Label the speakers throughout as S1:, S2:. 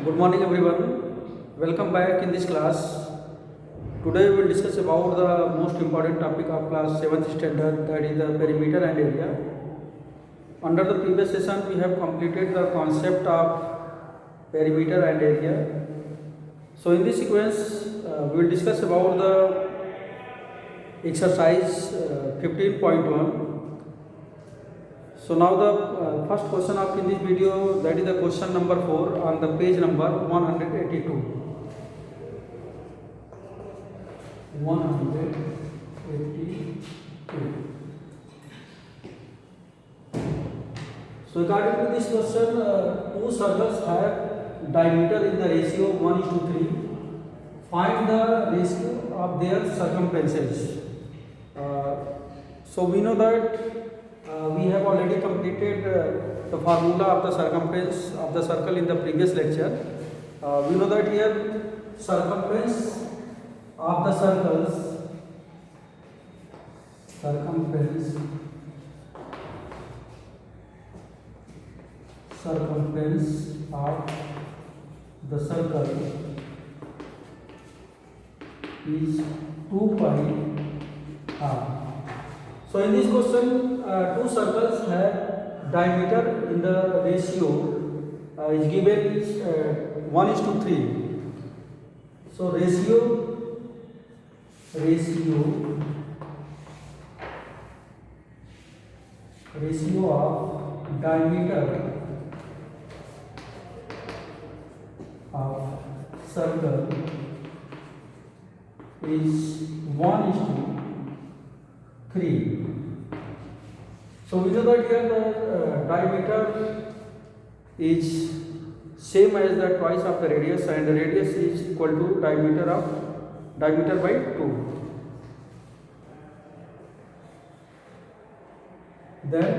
S1: Good morning everyone. Welcome back in this class. Today we will discuss about the most important topic of class 7th standard, that is the perimeter and area. Under the previous session we have completed the concept of perimeter and area. So in this sequence we will discuss about the exercise 15.1. So now the first question of in this video, that is the question number 4 on the page number 182. 182. So according to this question, two circles have diameter in the ratio 1:3. Find the ratio of their circumferences. So we know that we have already completed the formula of the circumference of the circle in the previous lecture. We know that here circumference of the circles, circumference of the circle is 2 pi r. So in this question, two circles have diameter in the ratio is given 1:3. So ratio of diameter of circle is 1:3. So we know that here the diameter is same as the twice of the radius, and the radius is equal to diameter by 2. Then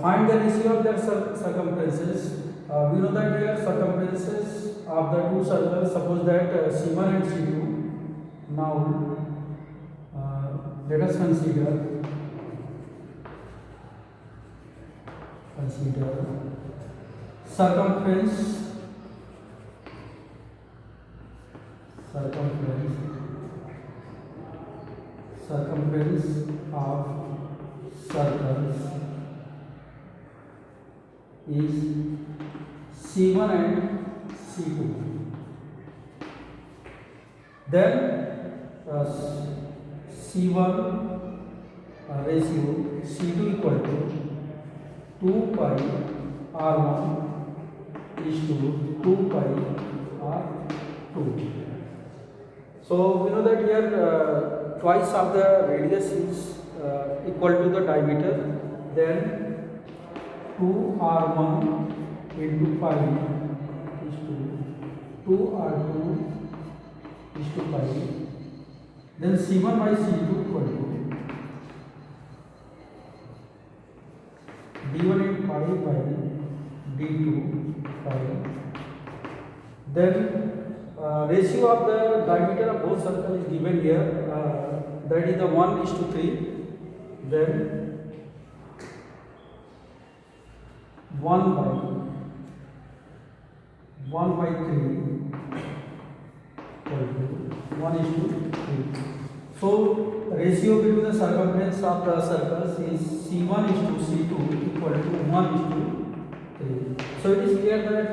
S1: find the ratio of their circumferences. We know that here circumferences of the two circles, suppose that C1 and C2. Now let us consider circumference of circles is C1 and C2. Then C1 ratio C2 equal to 2 pi r1 is to 2 pi r2. So we know that here twice of the radius is equal to the diameter. Then 2r1 into pi is to 2r2 is to pi. Then C1 by C2 equal to d1 in pi by d2 pi. Then ratio of the diameter of both circles is given here, that is the 1:3. Then 1 by 3 equal to 1:3. So ratio between the circumference of the circles is C1:C2 equal to 1:3. So it is clear that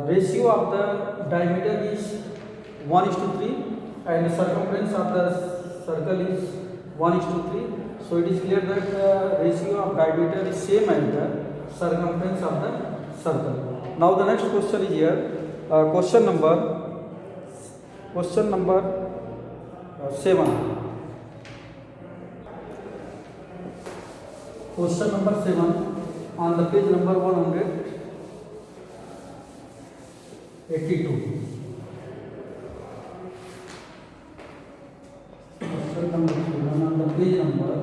S1: ratio of the diameter is 1:3 and the circumference of the circle is 1:3. So it is clear that the ratio of diameter is same as the circumference of the circle. Now the next question is here, question number 7. Question number 7 on the page number 182. Question number 7 on the page number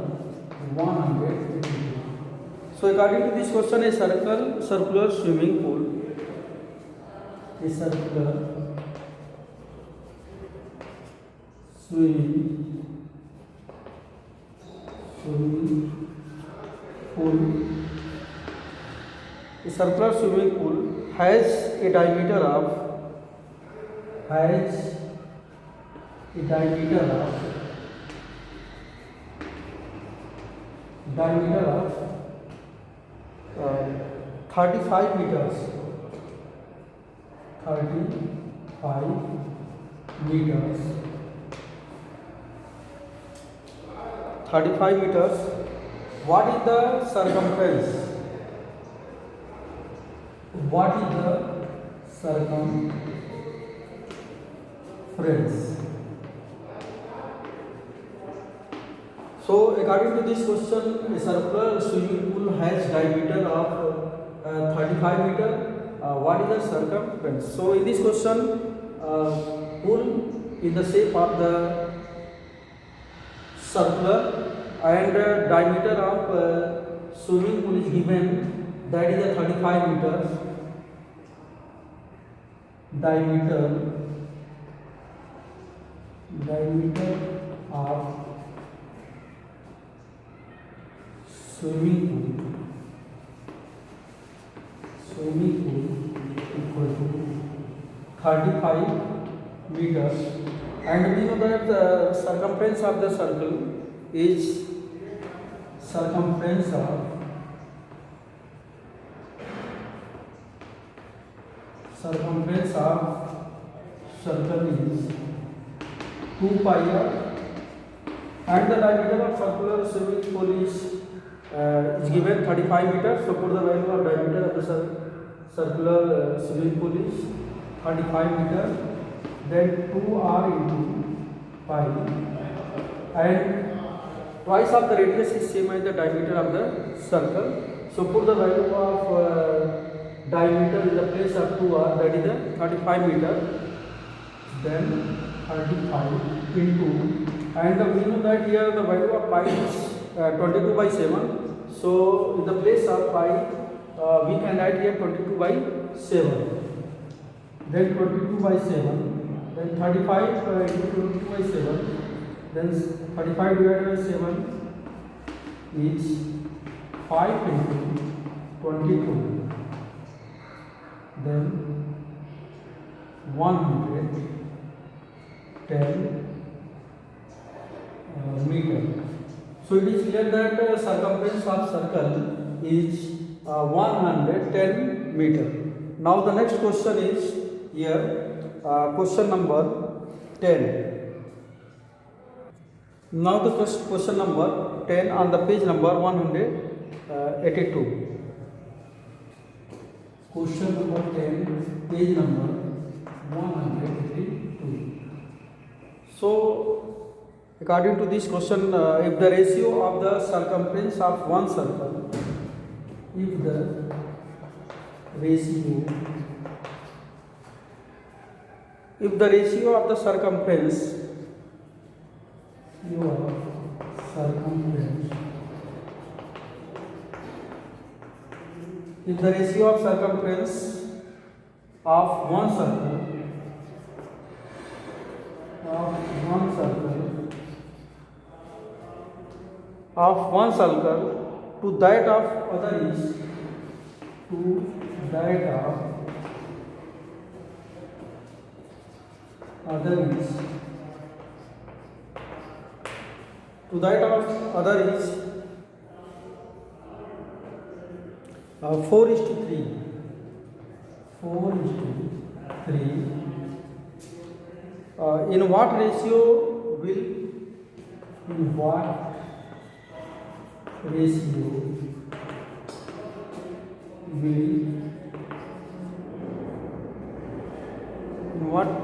S1: 182. So according to this question, a circular swimming pool, a circular swimming pool, a circular swimming pool has a diameter of has a diameter of 35 meters. 35 meters. 35 meters. What is the circumference? What is the circumference? So according to this question, a circular swimming pool has diameter of 35 meter. What is the circumference? So in this question, pool in the shape of the circular and diameter of swimming pool is given, that is a 35 meters. Diameter of swimming pool equal to 35 meters, and we know that the circumference of the circle is circumference of circle is 2 pi r, and the diameter of circular swimming pool is given 35 meters. So put the value of diameter of the circular swimming pool is 35 meters, then 2r into pi, and twice of the radius is same as the diameter of the circle. So put the value of diameter in the place of 2r, that is the 35 meter, then 35 into, and we know that here the value of pi is 22 by 7. So in the place of pi, we can write here 22 by 7. Then 22 by 7. Then 35 into 22 by 7. Then 35 divided by 7 is 5 into 22. Then 110 meter. So it is clear that circumference of circle is 110 meter. Now the next question is here, question number 10. Now the first question number 10 on the page number 182. Question number 10, page number 182. So according to this question, if the ratio of the circumference of one circle, if the ratio of the circumference if the ratio of circumference of one circle to that of other is is 4:3. 4:3. In what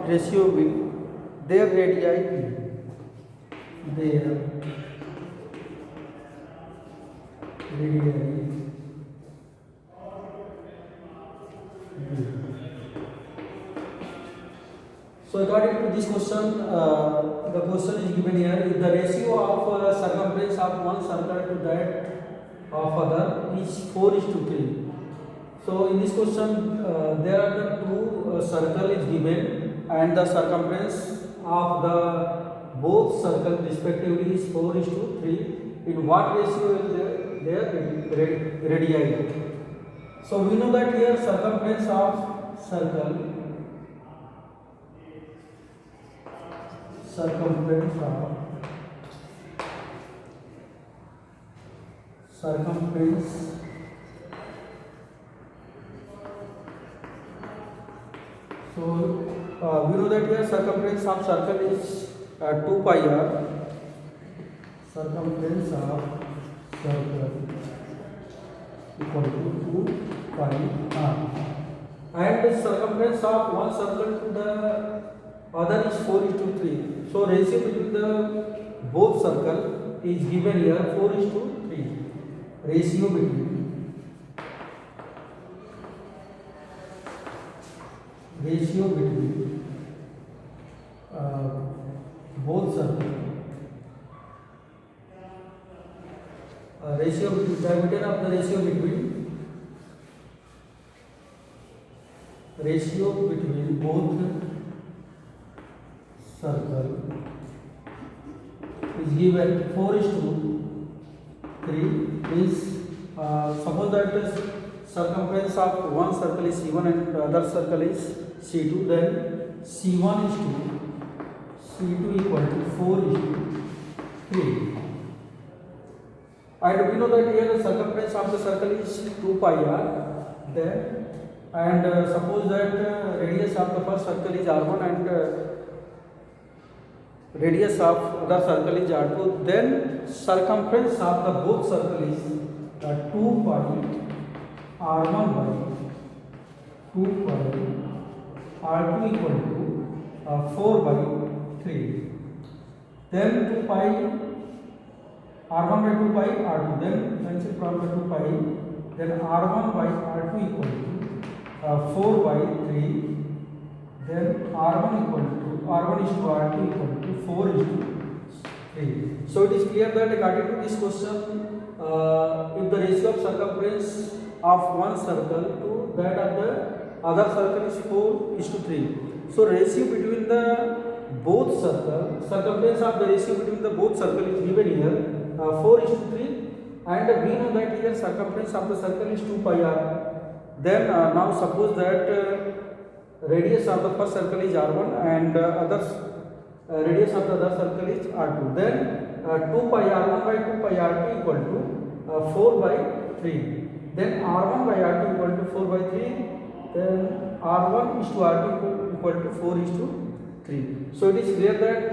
S1: ratio will their radii be? So according to this question, the question is given here: if the ratio of circumference of one circle to that of other is 4:3. So in this question, there are the two circle is given, and the circumference of the both circle respectively is 4:3. In what ratio is their radii? So we know that here circumference of circle, circumference so we know that here circumference of circle is 2 pi r, circumference of circle equal to 2 pi r, and the circumference of one circle to the other is 4:3. So ratio between the both circle is given here 4:3. Ratio between both circle, ratio between diameter of the ratio between both circle is given 4:3. Is suppose that circumference of one circle is C1 and the other circle is C2, then C1 is 2, C2 equal to 4:3. And we know that here the circumference of the circle is 2 pi r. Then and suppose that radius of the first circle is r1 and radius of other circle is r2, then circumference of the both circle is 2 pi r1 by 2 pi r2 equal to 4/3. Then 2 pi r1 by 2 pi r2, then cancel from the 2 pi, then r1 by r2 equal to 4/3. Then r1 is to r2 equal to 4:3. So it is clear that according to this question, if the ratio of circumference of one circle to that of the other circle is 4:3. So ratio between the both circle, circumference of the ratio between the both circle is given here 4:3, and we know that here circumference of the circle is 2 pi r. Then now suppose that radius of the first circle is r1 and radius of the other circle is r2. Then 2 pi r1 by 2 pi r2 equal to 4/3. Then r1 by r2 equal to 4/3. Then r1 is to r2 equal to 4:3. So it is clear that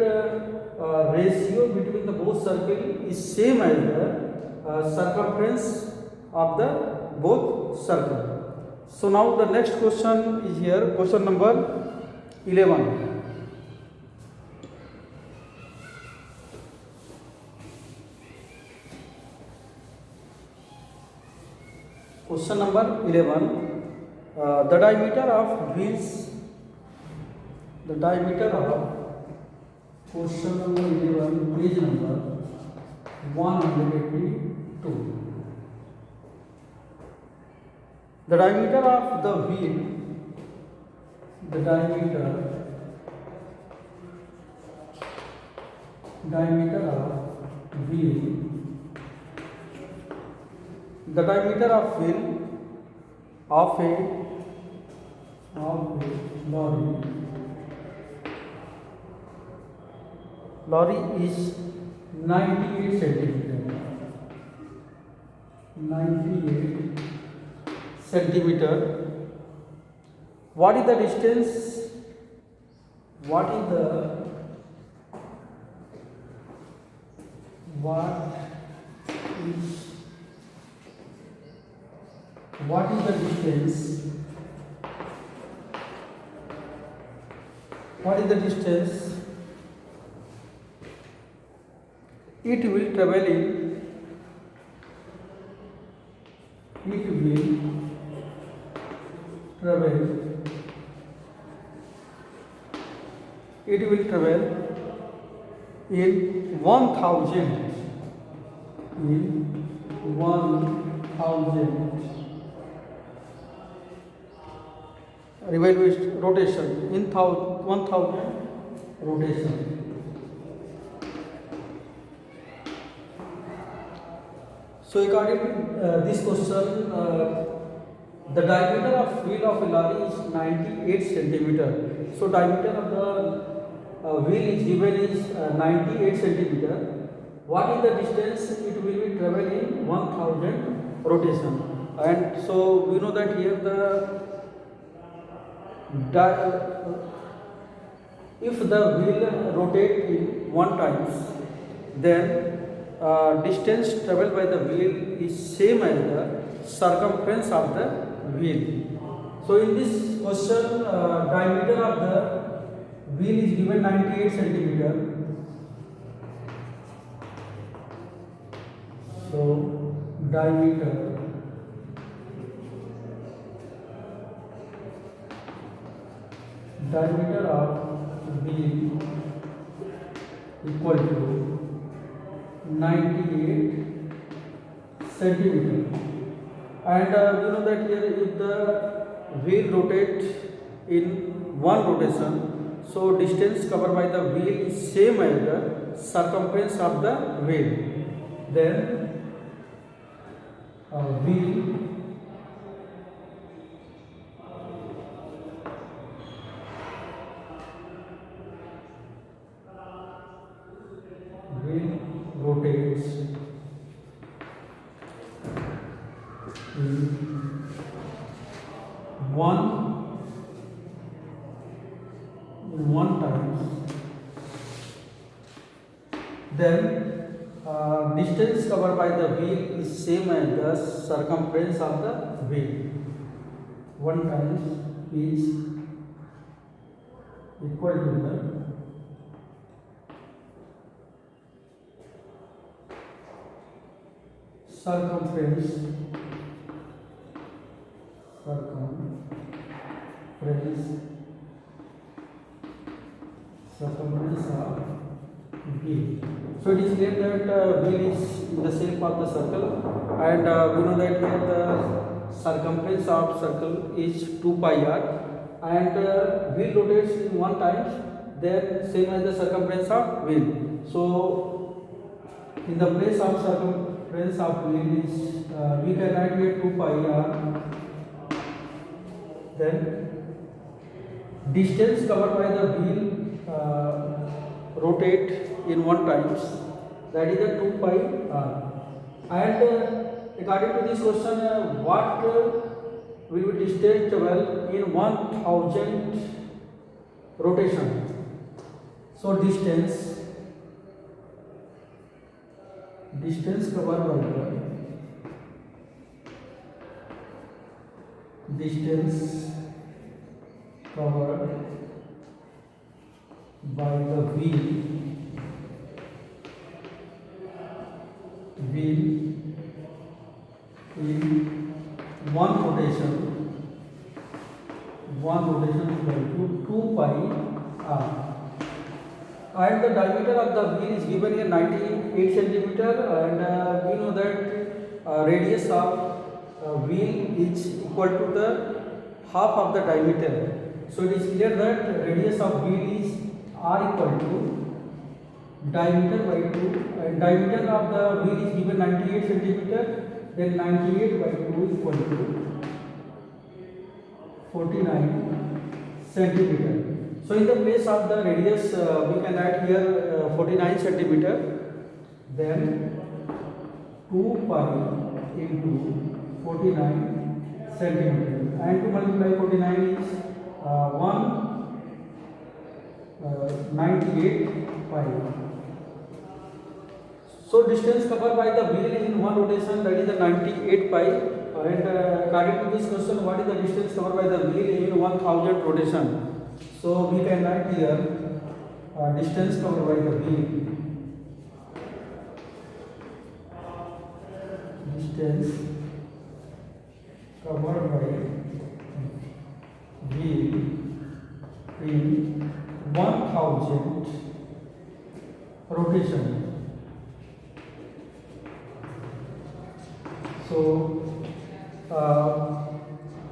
S1: ratio between the both circle is same as the circumference of the both circle. So now the next question is here, question number 11. Question number 11. The diameter of wheels. The diameter of question number 11, page number 182. The diameter of the wheel, the diameter of wheel, the diameter of wheel of a lorry is 98 centimeter. 98 centimeter. What is the distance? What is the distance? What is the distance it will travel in? It will travel in 1000 revolution rotation, in 1000 rotation. So according to this question, the diameter of wheel of a lorry is 98 centimeter. So diameter of the wheel is given is 98 centimeter. What is the distance it will be travel in 1000 rotation? And so we know that here the if the wheel rotate in one times, then distance traveled by the wheel is same as the circumference of the wheel. So in this question, diameter of the wheel is given 98 centimeter. So diameter of wheel equal to 98 centimeter. And we know that here if the wheel rotates in one rotation, so distance covered by the wheel is same as the circumference of the wheel. Then wheel rotates in one times, then distance covered by the wheel is same as the circumference of the wheel. One times is equal to the circumference of wheel. So it is clear that wheel is in the shape of the circle, and we know that here the circumference of circle is 2 pi r, and wheel rotates in one times, then same as the circumference of wheel. So in the place of circumference of wheel is we can write here 2 pi r. Then distance covered by the wheel rotate in one times, that is the 2 pi r. And according to this question, what will be distance travel in 1000 rotation? So distance covered by the wheel in one rotation equal to 2 pi r. And the diameter of the wheel is given here 98 centimeter, and we know that radius of wheel is equal to the half of the diameter. So it is clear that radius of wheel is r equal to diameter by 2, and diameter of the wheel is given 98 centimeter, then 98 by 2 equal to 49 centimeter. So in the place of the radius, we can write here 49 centimeter, then 2 pi into 49 centimeter, and to multiply 49 is 198 pi. So distance covered by the wheel in one rotation, that is the 98 pi. And according to this question, what is the distance covered by the wheel in 1000 rotation? So we can write here distance covered by the wheel. Distance covered by wheel in 1000 rotation. So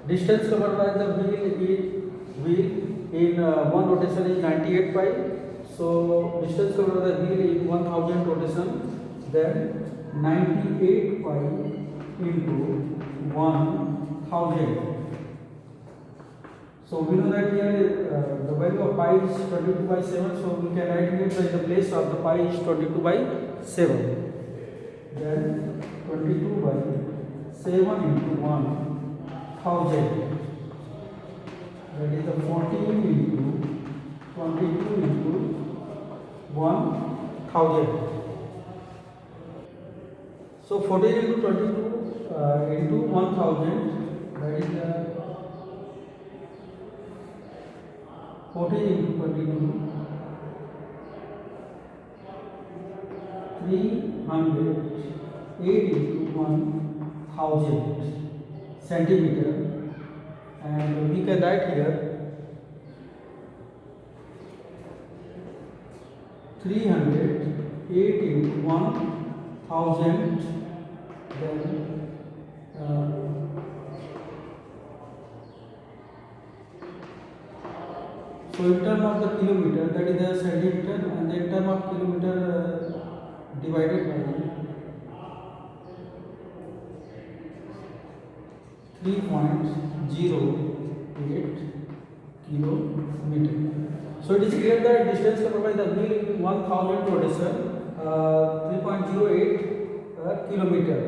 S1: distance covered by the wheel in one rotation is 98 pi. So distance covered by the wheel in 1000 rotation, then 98 pi into 1000 1000. So we know that here the value of pi is 22 by 7. So we can write here in the place of the pi is 22 by 7. Then 22 by 7 into 1000. That is the 14 into 22 into 1000. So 14 into 22 into 1000, that is the 14 into 22, 308 into 1000 centimeter, and we can write here 308 into 1000, then so in terms of the kilometer, that is the centimeter, and in terms of kilometer divided by 3.08 kilometer. So it is clear that distance covered by the wheel in 1000 rotation 3.08 kilometer.